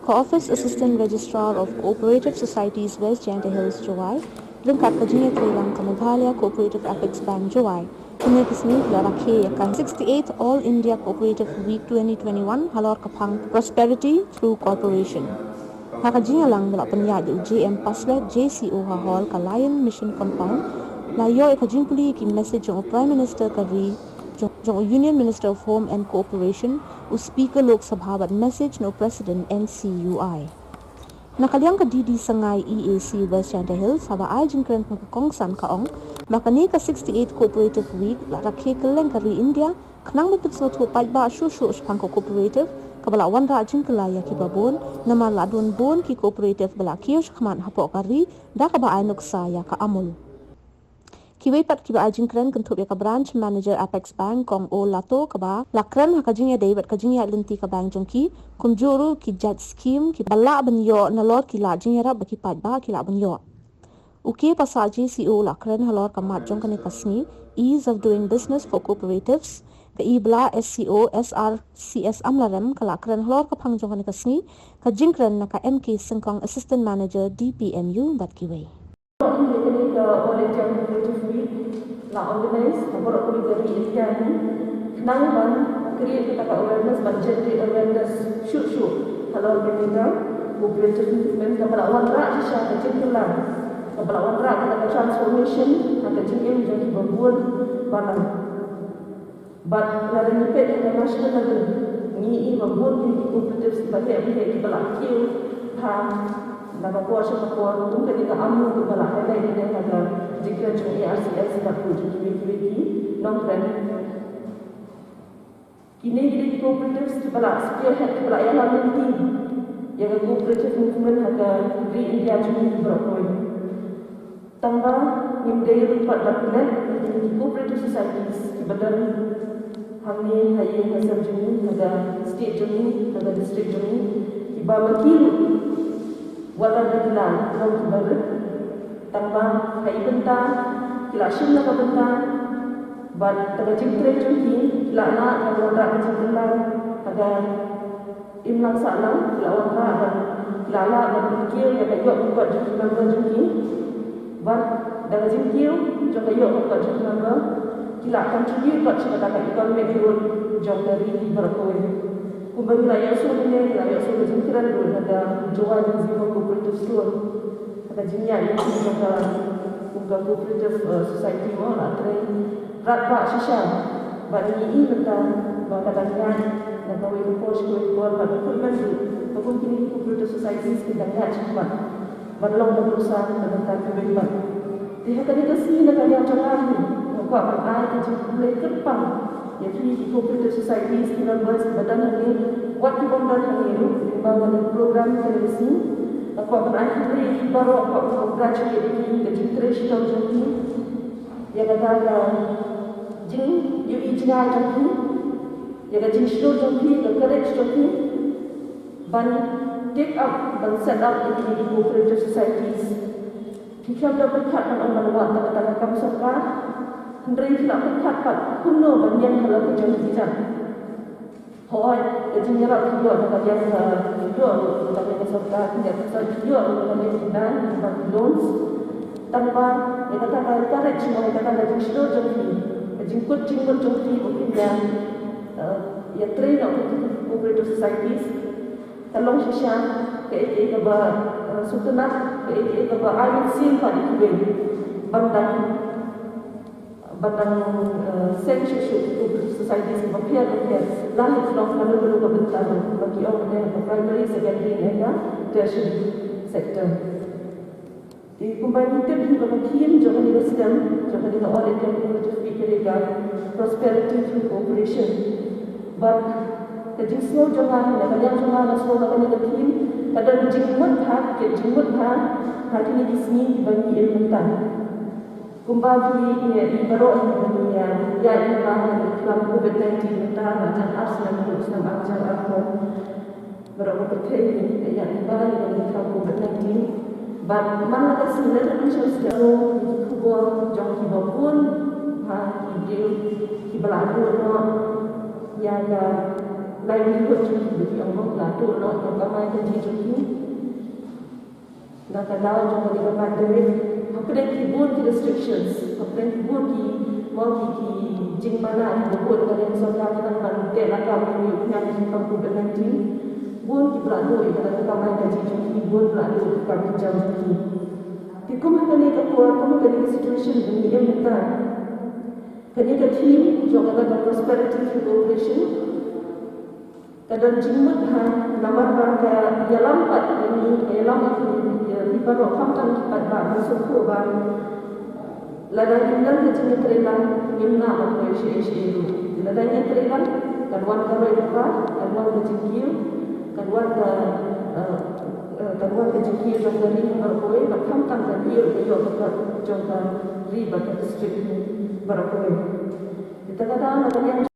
Co-Office Assistant Registrar of Cooperative Societies West Janta Hills Jowai, Ringkat Kajinya Trilang Kamaghalaya Cooperative Apex Bank Jowai, Kinikisni Larakhe Yakan 68th All India Cooperative Week 2021 Halor Kapang Prosperity Through Corporation. Hakajinya lang dala penyadu JM Paslet JCO Hall ka Lion Mission Compound, layo ikajimpuli ki message ng Prime Minister Kari Jong Union Minister of Home and Cooperation o Speaker Lok Sabha bat message no President NCUI. Nakaliang kadidi sangay EAC West Janta Hills haba ay jingkren pagkakongsan kaong makani ka 68 Cooperative Week larakhe kaleng kari India kanang mapitsot ko pajba shushu pangko cooperative kabala wanda jingkelaya ki babon nama ladun bon ki cooperative bala kiyos kman hapo kari da kaba ay nuksaya ka amul. Kiway pat kiba ajing kren kentup ya ka branch manager Apex Bank kong o lato kaba lakren hakajinya David kajinya linti ka bank jongki kumjuru ki judge scheme ki bala banyo nalor ki lajing yara baki padba ki la banyo. Uki pasaji CEO lakren halor kamat jong kani kasni ease of doing business for cooperatives ka ibla SCO SRCS amlarem ka lakren halor ka pangjong kani kasni ka jingkren na ka MK Sengkong assistant manager DPMU bat kiway. Oleh jam TV la organize nomor aku dari India ni nang ban create kita awareness ban generate awareness shoot kalau kita cooperative movement kita lawan rak sisa kecil-kecilan kita lawan rak kita transformation ada jengkel jadi berbuat banan but dari nipet international level ni berbuat di cooperative sebagai apa kita laki Nagapur Shakapur, mungkin kita amu kita lah highlight ini ada jika cuma RCS tak pujuk kiri nongkren. Kini kita cooperative kita lah spearhead kita lah yang lain team yang cooperative movement ada di India cuma berapa. Tambah yang daya rupat dapat di cooperative societies kita hamil hayat nasab juni ada state juni ada district juni kita berkiru. Wala dilan dalam kibarat tanpa kai benta kila shimla ka benta bad taga jingtre jungki kila na ka wala ka jinglan taga imlang salam kila wala ada kila la ka pikir ya ka yok buat jinglan jungki bad taga jingkir jo ka yok buat jinglan kila contribute buat cerita ka economic growth jong dari berkowe Kumbang raya suruhnya, raya suruh jengkiran dulu ada jual di sini cooperative store, ada jenis yang juga kumbang cooperative society mana, ada rat sisa, bagi ini tentang bagaimana nak kawin pos kuat pada kumbang itu, kumbang kini cooperative society kita lihat cepat, berlong berusaha tentang kebebasan. Dia kata kita sini nak kaya jangan ni, kuat berada di mulai kepang. Jadi cooperative societies members badan ini buat kibondan ini bawa program televisi aku akan ini baru aku graduate ini kejutresh tahun ini ya kata jing you ijna jangki ya kata jing shlo jangki the courage jangki ban take up ban set up ini cooperative societies kita dapat katakan orang luar kata kamu serta Hendri tidak berkat kuno bagian kalau kerja kita. Hoi, kerja nyerap juga bagian juga bagian serta tidak besar juga bagian kita bagi loans. Tanpa kita kata tarik semua kita kata kerja sudah jadi kerja kucing mungkin ya train untuk cooperative societies. Tolong sisa ke sutunat ke air sim pada kita bandang censorship society se berpihak lahir dalam lalu kebentar bagi orang yang primary, secondary dan tertiary sector. Di kumpulan itu kita berkirim jangan direskan, jangan diawali dengan cooperative fikirkan prosperity through cooperation. But kerja semua jangan, yang jangan semua akan dikirim. Kadang jemut hati ini di sini dibagi ilmu Kumbagi ini baru dunia yang dalam COVID-19 kita macam asal Islam ajar aku baru berkait yang baru dalam COVID-19. But mana keseluruhan manusia selalu kubur jauh kubur pun hidup kibelaku yang livelihood bagi orang lah tu nak yang kamai kerja joki nak kenal jom bagi pandemic apa yang kibun ki restrictions apa yang kibun ki mau ki jing mana di buat dengan saudara kita kan telah kami yang kita COVID-19 bun ki berlalu kita kamai kerja joki bun berlalu kami jam joki tikum hakani ka kuat kamu kani situation ini yang kita kani ka team jo kata prosperity cooperation kadang jimut ha namar ka ya lampat ini ya lampat di bawah kamtan kipat ba masuk ba ladang indan ke jenis terelang imna apa isi itu ladangnya terelang kadwan kalau itu kadwan ke jengkil kadwan ke jengkil jong dari berkoi kamtan ke dia yo ke jong ke riba ke district berkoi kita kata nak yang